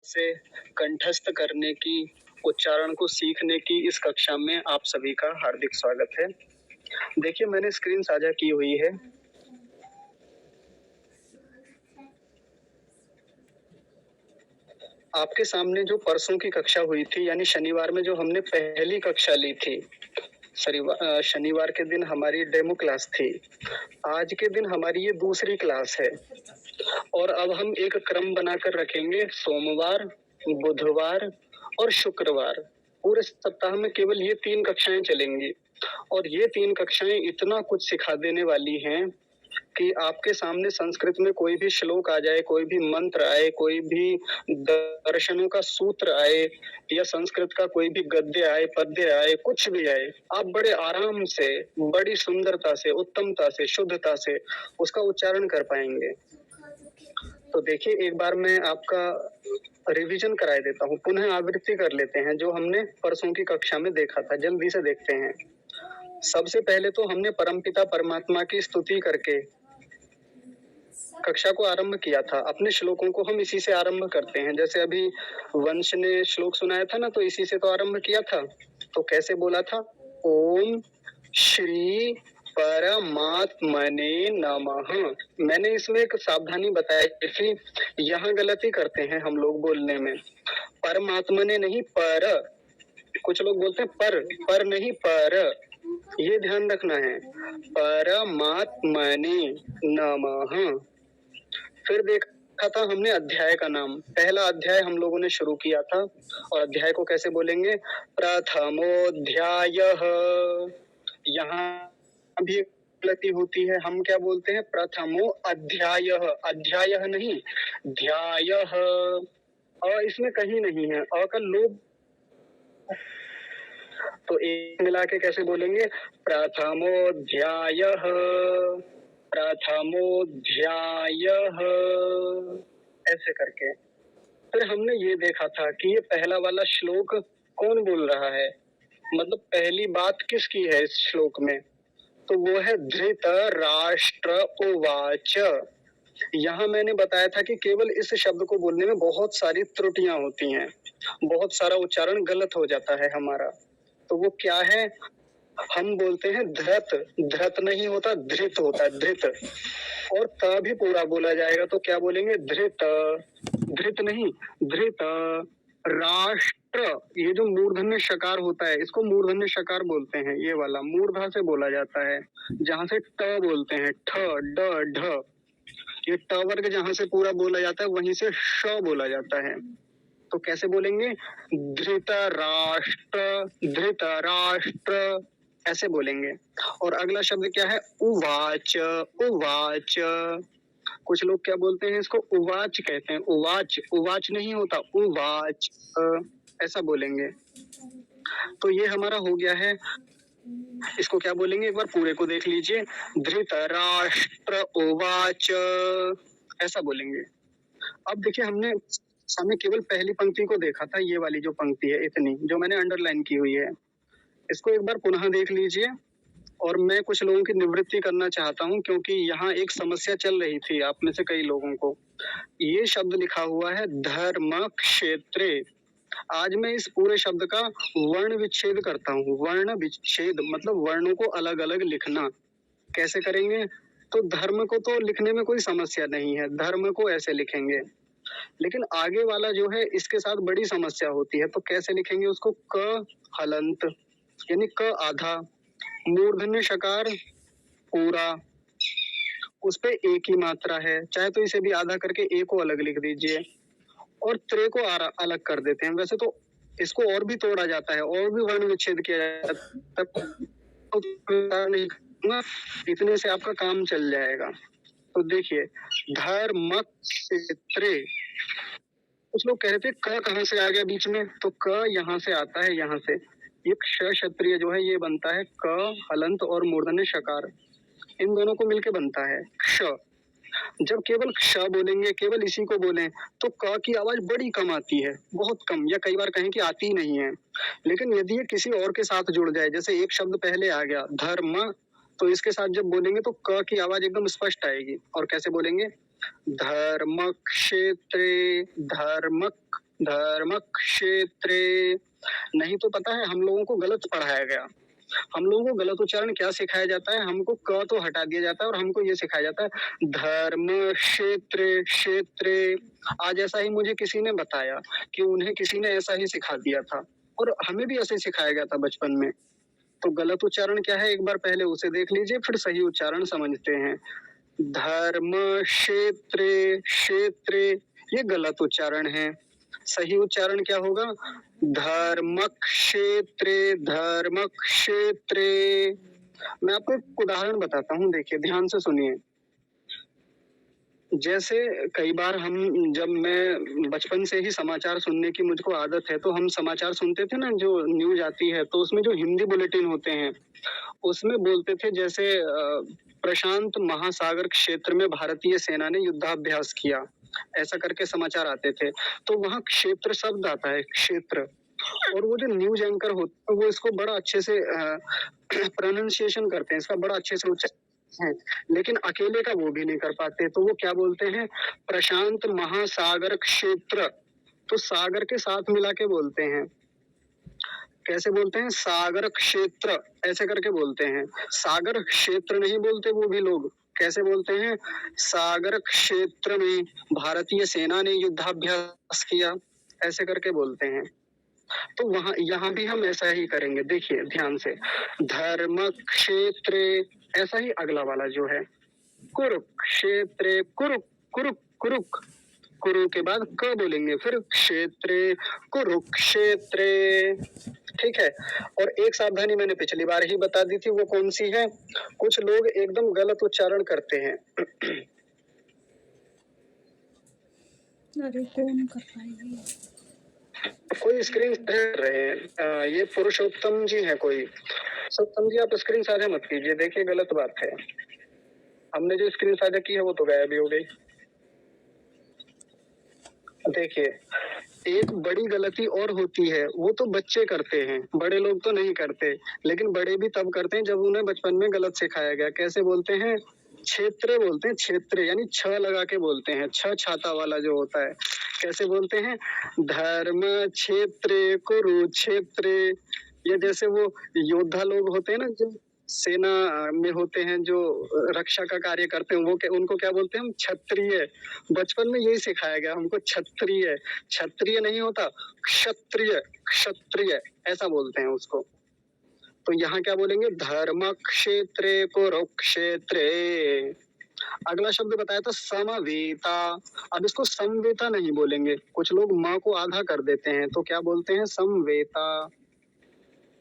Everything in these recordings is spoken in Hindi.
से कंठस्थ करने की, उच्चारण को सीखने की इस कक्षा में आप सभी का हार्दिक स्वागत है। देखिए, मैंने स्क्रीन साझा की हुई है। आपके सामने जो परसों की कक्षा हुई थी, यानी शनिवार में जो हमने पहली कक्षा ली थी, शनिवार के दिन हमारी डेमो क्लास थी। आज के दिन हमारी ये दूसरी क्लास है और अब हम एक क्रम बनाकर रखेंगे। सोमवार, बुधवार और शुक्रवार, पूरे सप्ताह में केवल ये 3 कक्षाएं चलेंगी और ये 3 कक्षाएं इतना कुछ सिखा देने वाली हैं कि आपके सामने संस्कृत में कोई भी श्लोक आ जाए, कोई भी मंत्र आए, कोई भी दर्शनों का सूत्र आए या संस्कृत का कोई भी गद्य आए, पद्य आए, कुछ भी आए, आप बड़े आराम से, बड़ी सुंदरता से, उत्तमता से, शुद्धता से उसका उच्चारण कर पाएंगे। तो देखिए, एक बार मैं आपका रिवीजन कराए देता हूँ, पुनः आवृत्ति कर लेते हैं जो हमने परसों की कक्षा में देखा था। जल्दी से देखते हैं। सबसे पहले तो हमने परमपिता परमात्मा की स्तुति करके कक्षा को आरंभ किया था। अपने श्लोकों को हम इसी से आरंभ करते हैं। जैसे अभी वंश ने श्लोक सुनाया था ना, तो इसी से तो आरंभ किया था। तो कैसे बोला था? ओम श्री परमात्मने नमः। मैंने इसमें एक सावधानी बताई थी, यहाँ गलती करते हैं हम लोग बोलने में। परमात्मने नहीं, पर। कुछ लोग बोलते हैं पर नहीं, पर। ये ध्यान रखना है। परमात्मने नमः। फिर देखा था हमने अध्याय का नाम। पहला अध्याय हम लोगों ने शुरू किया था और अध्याय को कैसे बोलेंगे? प्रथमोऽध्यायः। यहाँ भी गलती होती है। हम क्या बोलते हैं? प्रथमो अध्यायः। अध्यायः नहीं, ध्यायः। इसमें कहीं नहीं है, का लोप। तो एक मिला के कैसे बोलेंगे? प्रथमोऽध्यायः, प्रथमोऽध्यायः, ऐसे करके। फिर हमने ये देखा था कि ये पहला वाला श्लोक कौन बोल रहा है, मतलब पहली बात किसकी है इस श्लोक में? तो वो है धृतराष्ट्र उवाच। यहाँ मैंने बताया था कि केवल इस शब्द को बोलने में बहुत सारी त्रुटियां होती हैं, बहुत सारा उच्चारण गलत हो जाता है हमारा। तो वो क्या है? हम बोलते हैं धृत। धृत नहीं होता, धृत होता है, धृत। और त भी पूरा बोला जाएगा तो क्या बोलेंगे? धृत। धृत नहीं, धृत राष्ट्र। ये जो मूर्धन्य शकार होता है, इसको मूर्धन्य शकार बोलते हैं। ये वाला मूर्धा से बोला जाता है, जहां से ट बोलते हैं, ठ, ड, ढ। ये ट वर्ग जहां से पूरा बोला जाता है, वहीं से श बोला जाता है। तो कैसे बोलेंगे? धृतराष्ट्र, धृतराष्ट्र, ऐसे बोलेंगे। और अगला शब्द क्या है? उवाच। उवाच। कुछ लोग क्या बोलते हैं? इसको उवाच कहते हैं। उवाच, उवाच नहीं होता, उवाच, ऐसा बोलेंगे। तो ये हमारा हो गया है। इसको क्या बोलेंगे? एक बार पूरे को देख लीजिए। धृतराष्ट्र उवाच, ऐसा बोलेंगे। अब देखिए, हमने सामने केवल पहली पंक्ति को देखा था, ये वाली जो पंक्ति है, इतनी जो मैंने अंडरलाइन की हुई है। इसको एक बार पुनः देख लीजिए और मैं कुछ लोगों की निवृत्ति करना चाहता हूँ, क्योंकि यहाँ एक समस्या चल रही थी आप में से कई लोगों को। ये शब्द लिखा हुआ है धर्म क्षेत्रे। आज मैं इस पूरे शब्द का वर्ण विच्छेद करता हूँ। वर्ण विच्छेद मतलब वर्णों को अलग अलग लिखना। कैसे करेंगे? तो धर्म को तो लिखने में कोई समस्या नहीं है, धर्म को ऐसे लिखेंगे। लेकिन आगे वाला जो है, इसके साथ बड़ी समस्या होती है। तो कैसे लिखेंगे उसको? क हलंत, यानी क आधा, मूर्धन्य शकार पूरा, उस पे एक ही मात्रा है। चाहे तो इसे भी आधा करके ए को अलग लिख दीजिए और त्रे को अलग कर देते हैं। वैसे तो इसको और भी तोड़ा जाता है, और भी वर्ण विच्छेद किया जाता है, इतने से आपका काम चल जाएगा। तो देखिए, धर्म क्षेत्रे, कुछ लोग कह रहे थे क कहाँ से आ गया बीच में? तो क यहाँ से आता है, यहाँ से। ये क्षत्रिय जो है, ये बनता है क हलंत और मूर्धन्य शकार, इन दोनों को मिलके बनता है क्ष। जब केवल क्ष बोलेंगे, केवल इसी को बोलें, तो क की आवाज बड़ी कम आती है, बहुत कम, या कई बार कहें कि आती ही नहीं है। लेकिन यदि ये किसी और के साथ जुड़ जाए, जैसे एक शब्द पहले आ गया धर्म, तो इसके साथ जब बोलेंगे तो क की आवाज एकदम स्पष्ट आएगी। और कैसे बोलेंगे? धर्म क्षेत्रे, धर्म धर्म क्षेत्रे। नहीं तो पता है हम लोगों को गलत पढ़ाया गया। हम लोगों को गलत उच्चारण क्या सिखाया जाता है, हमको क तो हटा दिया जाता है और हमको ये सिखाया जाता है धर्म क्षेत्र क्षेत्र। आज ऐसा ही मुझे किसी ने बताया कि उन्हें किसी ने ऐसा ही सिखा दिया था और हमें भी ऐसे ही सिखाया गया था बचपन में। तो गलत उच्चारण क्या है एक बार पहले उसे देख लीजिए, फिर सही उच्चारण समझते हैं। धर्म क्षेत्र क्षेत्र, ये गलत उच्चारण है। सही उच्चारण क्या होगा, धर्म क्षेत्र धर्म क्षेत्र। मैं आपको एक उदाहरण बताता हूँ, देखिए ध्यान से सुनिए। जैसे कई बार हम, जब मैं बचपन से ही समाचार सुनने की मुझको आदत है, तो हम समाचार सुनते थे ना, जो न्यूज आती है तो उसमें जो हिंदी बुलेटिन होते हैं उसमें बोलते थे जैसे प्रशांत महासागर क्षेत्र में भारतीय सेना ने युद्धाभ्यास किया, ऐसा करके समाचार आते थे। तो वहाँ क्षेत्र शब्द आता है, क्षेत्र। और वो जो न्यूज एंकर होते हैं वो इसको बड़ा अच्छे से प्रोनाउंसिएशन करते हैं, इसका बड़ा अच्छे से उच्चारण है, लेकिन अकेले का वो भी नहीं कर पाते। तो वो क्या बोलते हैं, प्रशांत महासागर क्षेत्र। तो सागर के साथ मिला के बोलते हैं। कैसे बोलते हैं, सागर क्षेत्र ऐसे करके बोलते हैं। सागर क्षेत्र नहीं बोलते वो भी लोग, कैसे बोलते हैं, सागर क्षेत्र में भारतीय सेना ने युद्धाभ्यास किया, ऐसे करके बोलते हैं। तो वहां यहाँ भी हम ऐसा ही करेंगे, देखिए ध्यान से। धर्म क्षेत्र, ऐसा ही अगला वाला जो है, कुरुक्षेत्र, कुरुक कुरुक कुरुक, कुरु के बाद क बोलेंगे, फिर क्षेत्र, कुरुक्षेत्र। ठीक है। और एक सावधानी मैंने पिछली बार ही बता दी थी, वो कौन सी है, कुछ लोग एकदम गलत उच्चारण करते हैं। अरे कौन कर रहा है ये? कोई स्क्रीन कर रहे हैं, ये पुरुषोत्तम जी है कोई। पुरुषोत्तम जी आप स्क्रीन साझा मत कीजिए, देखिए गलत बात है। हमने जो स्क्रीन साझा की है वो तो गायब ही हो गई। देखिए एक बड़ी गलती और होती है, वो तो बच्चे करते हैं, बड़े लोग तो नहीं करते। लेकिन बड़े भी तब करते हैं जब उन्हें बचपन में गलत सिखाया गया। कैसे बोलते हैं, क्षेत्र बोलते हैं, क्षेत्र यानी छ लगा के बोलते हैं, छ छाता वाला जो होता है। कैसे बोलते हैं, धर्म क्षेत्र कुरुक्षेत्र। ये जैसे वो योद्धा लोग होते हैं ना, जो सेना में होते हैं, जो रक्षा का कार्य करते हैं, वो उनको क्या बोलते हैं, हम क्षत्रिय। बचपन में यही सिखाया गया हमको, क्षत्रिय। क्षत्रिय नहीं होता, क्षत्रिय, क्षत्रिय ऐसा बोलते हैं उसको। तो यहाँ क्या बोलेंगे, धर्म क्षेत्र कुरुक्षेत्र। अगला शब्द बताया था समवेता। अब इसको समवेता नहीं बोलेंगे, कुछ लोग माँ को आधा कर देते हैं, तो क्या बोलते हैं, समवेता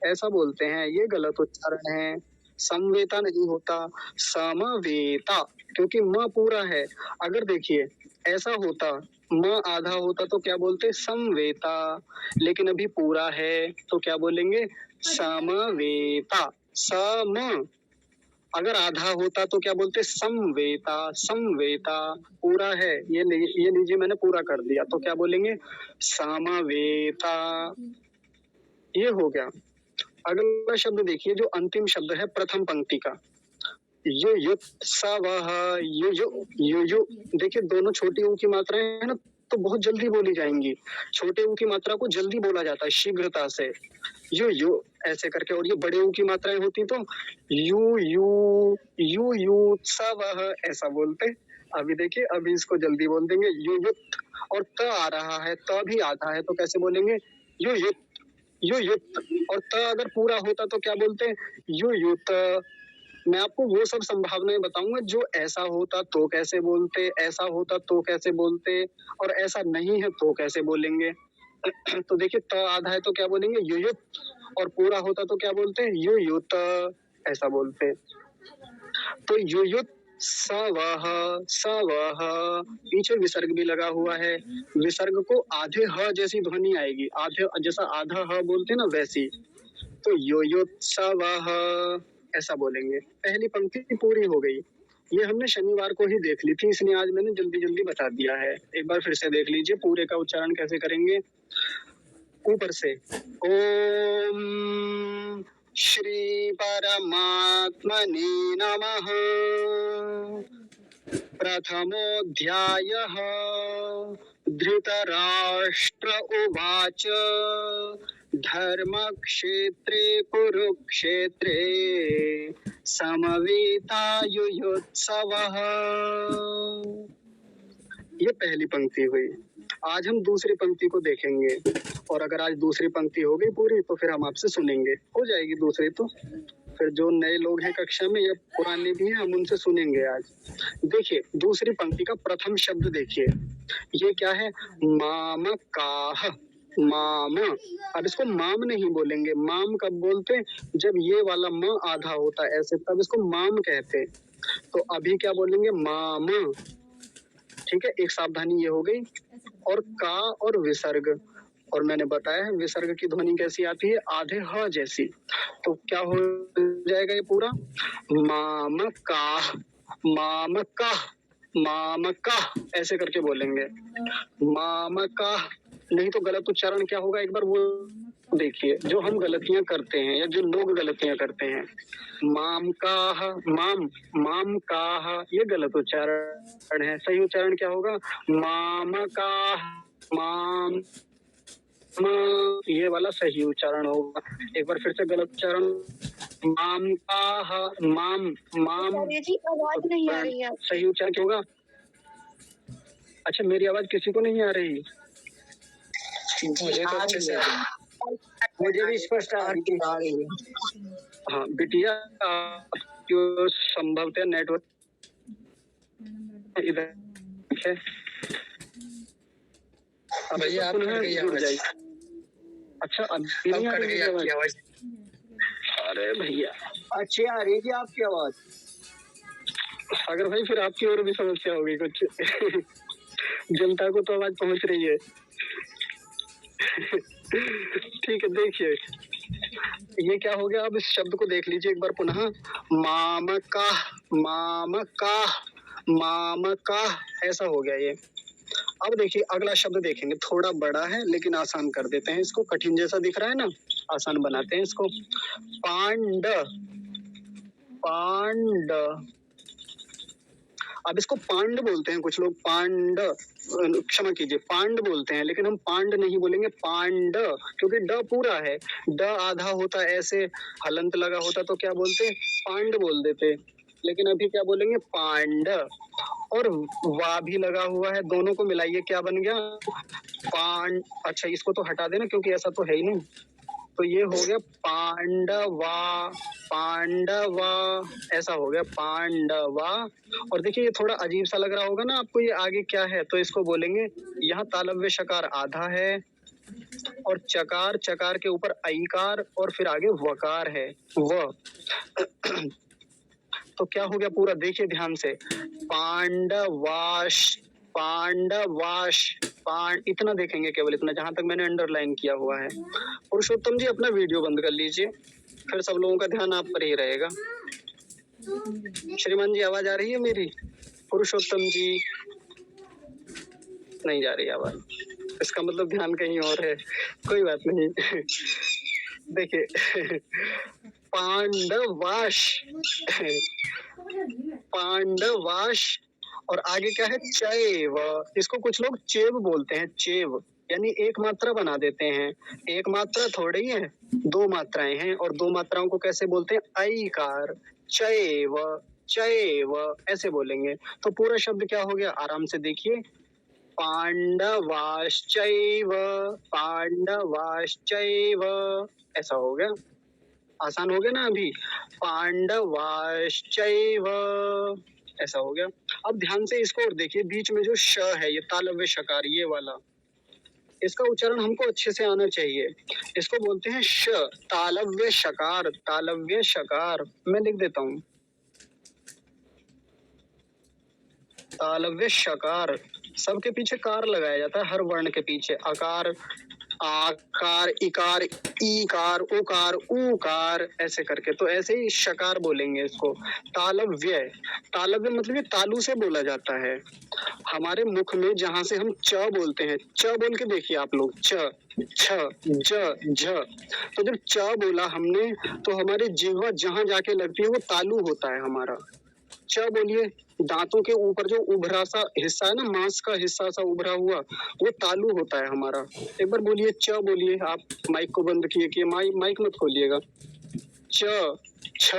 ऐसा बोलते हैं। ये गलत उच्चारण है, समवेता नहीं होता, समवेता, क्योंकि म पूरा है। अगर देखिए ऐसा होता, म आधा होता तो क्या बोलते, समवेता। लेकिन अभी पूरा है तो क्या बोलेंगे, समवेता। सम, अगर आधा होता तो क्या बोलते, समवेता समवेता। पूरा है, ये लीजिए मैंने पूरा कर दिया, तो क्या बोलेंगे, समवेता। ये हो गया। अगला शब्द देखिए, जो अंतिम शब्द है प्रथम पंक्ति का, युयुत्सवः, यु देखिए दोनों छोटी ऊ की मात्राएं है ना, तो बहुत जल्दी बोली जाएंगी। छोटे ऊ की मात्रा को जल्दी बोला जाता है शीघ्रता से, यु ऐसे करके। और ये बड़े ऊ की मात्राएं होती तो युयुत्सवः ऐसा बोलते। अभी देखिए, अभी इसको जल्दी बोल देंगे, युयुत। और त आ रहा है, त भी आधा है, तो कैसे बोलेंगे, युयुत युयुत। और त अगर पूरा होता तो क्या बोलते हैं, युयुत। मैं आपको वो सब संभावनाएं बताऊंगा, जो ऐसा होता तो कैसे बोलते, ऐसा होता तो कैसे बोलते, और ऐसा नहीं है तो कैसे बोलेंगे। तो देखिए त आधा है तो क्या बोलेंगे, युयुत। और पूरा होता तो क्या बोलते हैं, युयुत ऐसा बोलते। तो युयुत सवह, सवह, पीछे विसर्ग भी लगा हुआ है। विसर्ग को आधे ह जैसी ध्वनि आएगी, आधे जैसा आधा ह बोलते ना वैसी। तो योयोत्सवः ऐसा बोलेंगे। पहली पंक्ति पूरी हो गई। ये हमने शनिवार को ही देख ली थी, इसलिए आज मैंने जल्दी जल्दी बता दिया है। एक बार फिर से देख लीजिए, पूरे का उच्चारण कैसे करेंगे। ऊपर से, ओम श्री परमात्मने नमः। प्रथमोऽध्यायः धृतराष्ट्र उवाच धर्मक्षेत्रे कुरुक्षेत्रे समवेतायुयुत्सवः। ये पहली पंक्ति हुई। आज हम दूसरी पंक्ति को देखेंगे, और अगर आज दूसरी पंक्ति हो गई पूरी तो फिर हम आपसे सुनेंगे, हो जाएगी दूसरी तो फिर जो नए लोग हैं कक्षा में या पुराने भी हैं हम उनसे सुनेंगे आज। देखिए दूसरी पंक्ति का प्रथम शब्द देखिए, ये क्या है? मामकाः, माम। अब इसको माम नहीं बोलेंगे, माम कब बोलते? जब ये वाला म आधा होता है ऐसे, तब इसको माम कहते। तो अभी क्या बोलेंगे? माम। ठीक है, एक सावधानी ये हो गई। और का और विसर्ग, और मैंने बताया है विसर्ग की ध्वनि कैसी आती है? आधे ह जैसी। तो क्या हो जाएगा ये पूरा? मामकाः, मामकाः, मामकाः, ऐसे करके बोलेंगे। मामकाः। नहीं तो गलत उच्चारण क्या होगा एक बार वो देखिए, जो हम गलतियां करते हैं या जो लोग गलतियां करते हैं। मामकाः, माम, मामकाः, ये गलत उच्चारण है। सही उच्चारण क्या होगा? मामकाः, माम, ये वाला सही उच्चारण होगा। एक बार फिर से गलत उच्चारण, मामकाः, माम, माम। आवाज नहीं आ रही है। सही उच्चारण क्या होगा? अच्छा, मेरी आवाज किसी को नहीं आ रही? मुझे तो अच्छे से मुझे भी स्पष्ट आ रही है। हाँ बिटिया, जो संभवतः नेटवर्क इधर है, अब भैया आप जुड़ जाइए। अच्छा, अभी नहीं आ रही आपकी आवाज? अरे भैया अच्छी आ रही थी आपकी आवाज। अगर भाई फिर आपकी और भी समस्या होगी कुछ। जनता को तो आवाज पहुंच रही है। ठीक है, देखिए ये क्या हो गया। अब इस शब्द को देख लीजिए एक बार पुनः। मामकाः, मामकाः, मामकाः, ऐसा हो गया ये। अब देखिए अगला शब्द देखेंगे, थोड़ा बड़ा है लेकिन आसान कर देते हैं इसको। कठिन जैसा दिख रहा है ना, आसान बनाते हैं इसको। पांड, पांड। अब इसको पांड बोलते हैं कुछ लोग, पांड, क्षमा कीजिए, पांड बोलते हैं, लेकिन हम पांड नहीं बोलेंगे, पांड, क्योंकि ड पूरा है। ड आधा होता ऐसे हलंत लगा होता तो क्या बोलते? पांड बोल देते। लेकिन अभी क्या बोलेंगे? पांड। और वा भी लगा हुआ है, दोनों को मिलाइए क्या बन गया? पांड। अच्छा, इसको तो हटा देना क्योंकि ऐसा तो है ही नहीं। तो ये हो गया पांडवा, पांडवा, ऐसा हो गया पांडवा। और देखिए ये थोड़ा अजीब सा लग रहा होगा ना आपको, ये आगे क्या है? तो इसको बोलेंगे, यहाँ तालव्य शकार आधा है और चकार, चकार के ऊपर ऐकार और फिर आगे वकार है, व। तो क्या हो गया पूरा? देखिए ध्यान से, पांडवाश, पांडवाश, इतना देखेंगे केवल, इतना जहां तक मैंने अंडरलाइन किया हुआ है। पुरुषोत्तम जी अपना वीडियो बंद कर लीजिए, फिर सब लोगों का ध्यान आप पर ही रहेगा। श्रीमान जी आवाज आ रही है मेरी? पुरुषोत्तम जी नहीं जा रही आवाज, इसका मतलब ध्यान कहीं और है। कोई बात नहीं। देखिए पांडवाश, पांडवाश, और आगे क्या है? चैव। इसको कुछ लोग चेव बोलते हैं, चेव, यानी एक मात्रा बना देते हैं। एक मात्रा थोड़ी है, दो मात्राएं हैं, और दो मात्राओं को कैसे बोलते हैं? ऐकार, चैव, चैव, ऐसे बोलेंगे। तो पूरा शब्द क्या हो गया? आराम से देखिए, पांडवाश्चैव, पांडवाश्चैव, ऐसा हो गया। आसान हो गया ना अभी? पांडवाश्चैव, ऐसा हो गया। अब ध्यान से इसको और देखिए, बीच में जो श है, ये तालव्य शकार, ये वाला, इसका उच्चारण हमको अच्छे से आना चाहिए। इसको बोलते हैं श, तालव्य शकार, तालव्य शकार। मैं लिख देता हूं, तालव्य शकार। सबके पीछे कार लगाया जाता है, हर वर्ण के पीछे। अकार, आकार, इकार, ईकार, उकार, ऊकार, ऐसे करके। तो ऐसे ही शकार बोलेंगे इसको। तालव्य, तालव्य मतलब ये तालु से बोला जाता है। हमारे मुख में जहां से हम च बोलते हैं, च बोल के देखिए आप लोग, च, छ, ज, झ। तो जब च बोला हमने तो हमारी जिह्वा जहां जाके लगती है वो तालु होता है हमारा। च बोलिए, दांतों के ऊपर जो उभरा सा हिस्सा है ना, मांस का हिस्सा सा उभरा हुआ, वो तालु होता है हमारा। एक बार बोलिए, च बोलिए। आप माइक को बंद किए, माइक मत खोलिएगा। च, छ,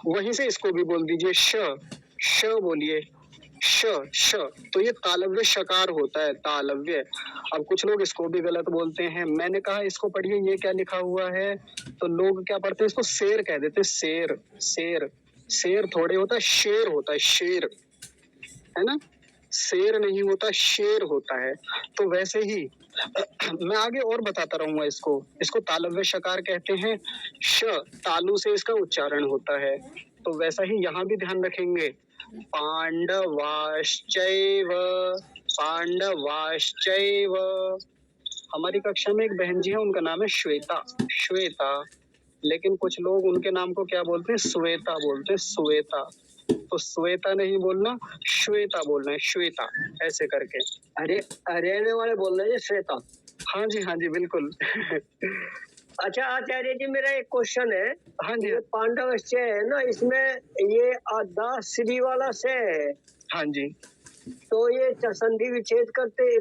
वहीं से इसको भी बोल दीजिए, श बोलिए, श, श। तो ये तालव्य शकार होता है, तालव्य। अब कुछ लोग इसको भी गलत बोलते हैं। मैंने कहा इसको पढ़िए, ये क्या लिखा हुआ है, तो लोग क्या पढ़ते हैं, इसको शेर कह देते हैं, शेर, शेर। शेर थोड़े होता है, शेर होता है, शेर, है ना। शेर नहीं होता, शेर होता है। तो वैसे ही मैं आगे और बताता रहूंगा इसको। इसको तालव्य शकार कहते हैं। श, तालु से इसका उच्चारण होता है। तो वैसा ही यहाँ भी ध्यान रखेंगे। पांडवाश्चैव, पांडवाश्चैव। हमारी कक्षा में एक बहन जी है, उनका नाम है श्वेता, श्वेता। लेकिन कुछ लोग उनके नाम को क्या बोलते हैं, श्वेता बोलते हैं, श्वेता। तो श्वेता नहीं बोलना, श्वेता बोलना है, श्वेता, ऐसे करके। अरे हरियाणा वाले बोल रहे हैं श्वेता। हाँ जी बिल्कुल। अच्छा आचार्य जी, मेरा एक क्वेश्चन है। हाँ जी, ये पांडव से है ना, इसमें ये आधा श्री वाला से है, हाँ जी, तो ये संधि विच्छेद करके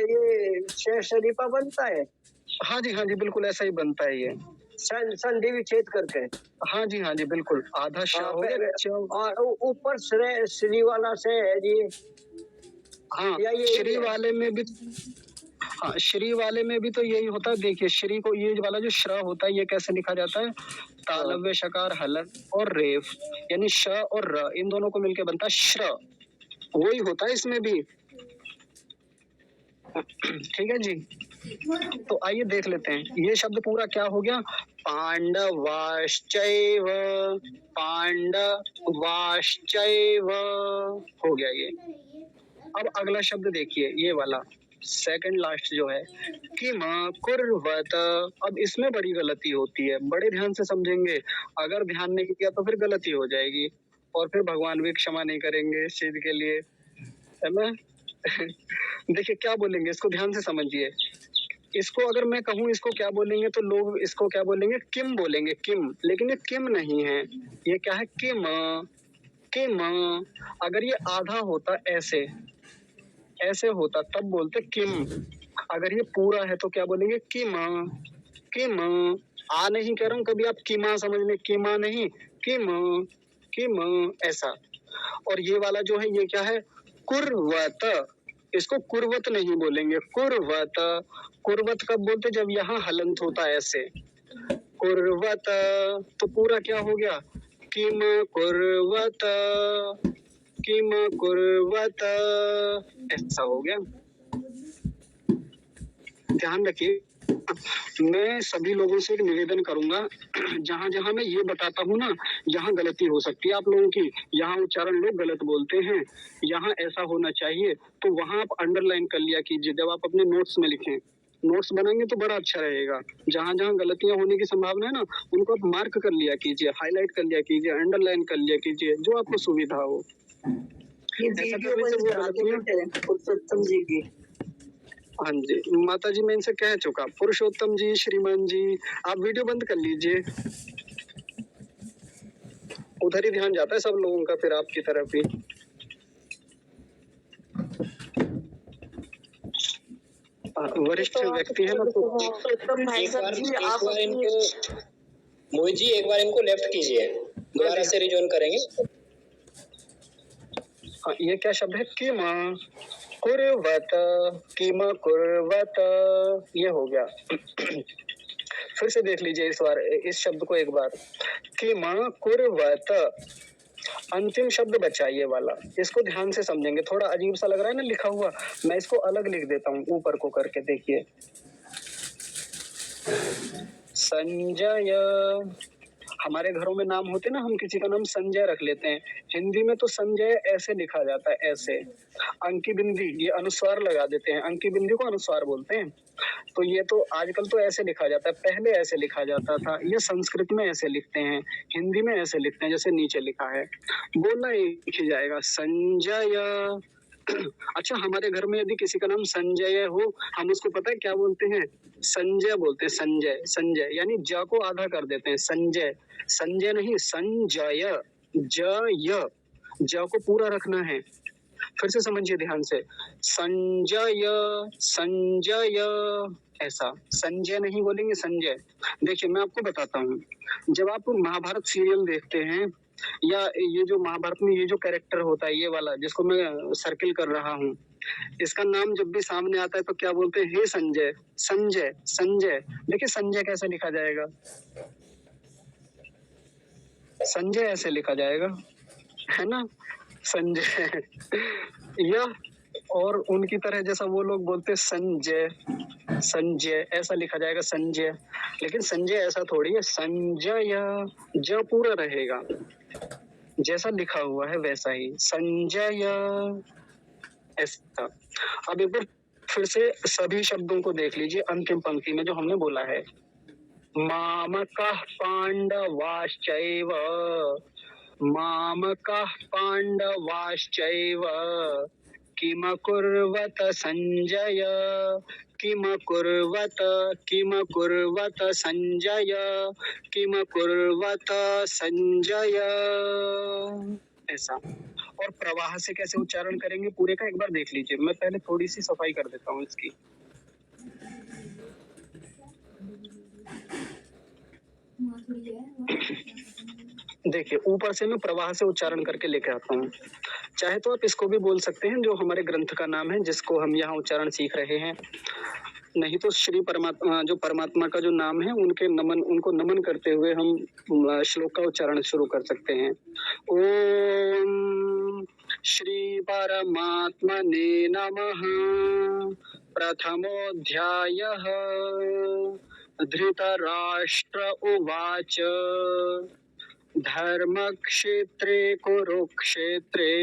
ये शरीफा बनता है। हाँ जी बिल्कुल ऐसा ही बनता है ये, संधि विच्छेद करके। हाँ जी बिल्कुल। आधा श हो गया, च। और ऊपर श्री वाला से है जी। हाँ, या ये श्री वाले में भी, हाँ श्री वाले में भी तो यही होता है। देखिए श्री को, ये वाला जो श्र होता है, ये कैसे लिखा जाता है, तालव्य शकार हलन और रेफ, यानी श और र, इन दोनों को मिलकर बनता है श्र। वही होता है इसमें भी। ठीक है जी। तो आइए देख लेते हैं, ये शब्द पूरा क्या हो गया। पांडवाश्चैव, पांडवाश्चैव हो गया ये। अब अगला शब्द देखिए, ये वाला सेकंड लास्ट जो है, किम कुर्वत। अब इसमें बड़ी गलती होती है, बड़े ध्यान से समझेंगे। अगर ध्यान नहीं किया तो फिर गलती हो जाएगी, और फिर भगवान भी क्षमा नहीं करेंगे इस चीज के लिए, है ना। देखिए क्या बोलेंगे, इसको ध्यान से समझिए। इसको अगर मैं कहूँ इसको क्या बोलेंगे, तो लोग इसको क्या बोलेंगे, किम बोलेंगे, किम। लेकिन ये किम नहीं है, ये क्या है, किम, किम। अगर ये आधा होता, ऐसे ऐसे होता, तब बोलते किम। अगर ये पूरा है तो क्या बोलेंगे, किम, किम। आ नहीं कह रहा हूँ कभी आप किमा समझ लें, किमा नहीं, किम, किम, ऐसा। और ये वाला जो है, ये क्या है, कुर्वत। इसको कुर्वत नहीं बोलेंगे, कुर्वत। कुर्वत कब बोलते, जब यहाँ हलंत होता है, ऐसे, कुर्वत। तो पूरा क्या हो गया, किम कुर्वत, किम कुर्वत, ऐसा हो गया। ध्यान रखिए, मैं सभी लोगों से एक निवेदन करूंगा, जहां जहां मैं ये बताता हूँ ना, यहाँ गलती हो सकती है आप लोगों की, यहाँ उच्चारण लोग गलत बोलते हैं, यहाँ ऐसा होना चाहिए, तो वहां आप अंडरलाइन कर लिया कीजिए। जब आप अपने नोट्स में लिखें, नोट्स बनाएंगे तो बड़ा अच्छा रहेगा। जहां जहां गलतियां होने की संभावना है ना, उनको आप मार्क कर लिया कीजिए, हाईलाइट कर लिया कीजिए, अंडरलाइन कर लिया कीजिए, जो आपको सुविधा हो। ऐसा करने से वो गलतियां, पुरुषोत्तम जी की। हाँ जी माता जी, मैं इनसे कह चुका, पुरुषोत्तम जी, श्रीमान जी, आप वीडियो बंद कर लीजिए। उधर ही ध्यान जाता है सब लोगों का, फिर आपकी तरफ ही। वरिष्ठ व्यक्ति है ना, तो मोहित जी एक बार इनको लेफ्ट कीजिए, दोबारा से रिजॉइन करेंगे। ये क्या शब्द है, किम कुर्वत, किम कुर्वत, ये हो गया। फिर से देख लीजिए इस बार इस शब्द को एक बार, किम कुर्वत। अंतिम शब्द बचा ये वाला, इसको ध्यान से समझेंगे। थोड़ा अजीब सा लग रहा है ना लिखा हुआ, मैं इसको अलग लिख देता हूँ, ऊपर को करके देखिए, संजय। हमारे घरों में नाम होते ना, हम किसी का नाम संजय रख लेते हैं, हिंदी में तो संजय ऐसे लिखा जाता है, ऐसे। अंकी बिंदी, ये अनुस्वार लगा देते हैं, अंकी बिंदी को अनुस्वार बोलते हैं। तो ये तो आजकल तो ऐसे लिखा जाता है, पहले ऐसे लिखा जाता था। ये संस्कृत में ऐसे लिखते हैं, हिंदी में ऐसे लिखते हैं, जैसे नीचे लिखा है। बोलना एक ही जाएगा, संजय। अच्छा, हमारे घर में यदि किसी का नाम संजय हो, हम उसको पता है क्या बोलते हैं, संजय बोलते हैं, संजय। संजय यानी ज को आधा कर देते हैं, संजय। संजय नहीं, संजय, जय, ज को पूरा रखना है। फिर से समझिए ध्यान से, संजय संजय, ऐसा संजय नहीं बोलेंगे, संजय। देखिए मैं आपको बताता हूँ, जब आप महाभारत सीरियल देखते हैं या ये जो महाभारत में ये जो कैरेक्टर होता है, ये वाला जिसको मैं सर्किल कर रहा हूँ, इसका नाम जब भी सामने आता है तो क्या बोलते हैं, हे संजय संजय संजय। देखिए संजय कैसे लिखा जाएगा, संजय ऐसे लिखा जाएगा, है ना, संजय। या और उनकी तरह जैसा वो लोग बोलते संजय संजय, ऐसा लिखा जाएगा संजय। लेकिन संजय ऐसा थोड़ी है, संजय ज पूरा रहेगा, जैसा लिखा हुआ है वैसा ही, संजय ऐसा। अब एक बार फिर से सभी शब्दों को देख लीजिए अंतिम पंक्ति में जो हमने बोला है, मामकः पांडवाश्चैव, मामकः पांडवाश्चैव, किमकुर्वत संजय, किमकुर्वत संजय, किमकुर्वत संजय, ऐसा। और प्रवाह से कैसे उच्चारण करेंगे पूरे का एक बार देख लीजिए। मैं पहले थोड़ी सी सफाई कर देता हूँ इसकी। देखिए ऊपर से मैं प्रवाह से उच्चारण करके लेके आता हूँ। चाहे तो आप इसको भी बोल सकते हैं जो हमारे ग्रंथ का नाम है, जिसको हम यहाँ उच्चारण सीख रहे हैं। नहीं तो श्री परमात्मा, जो परमात्मा का जो नाम है, उनको नमन करते हुए हम श्लोक का उच्चारण शुरू कर सकते हैं। ओम श्री परमात्मने नमः। प्रथमोऽध्यायः। धृतराष्ट्र उवाच धर्मक्षेत्रे कुरुक्षेत्रे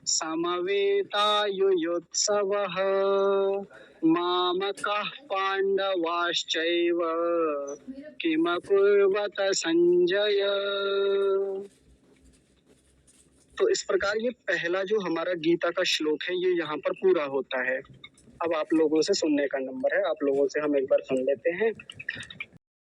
समवेतायुयुत्सवः मामकः पांडवाश्चैव किमकुर्वत संजय। तो इस प्रकार ये पहला जो हमारा गीता का श्लोक है ये यहाँ पर पूरा होता है। अब आप लोगों से सुनने का नंबर है, आप लोगों से हम एक बार सुन लेते हैं।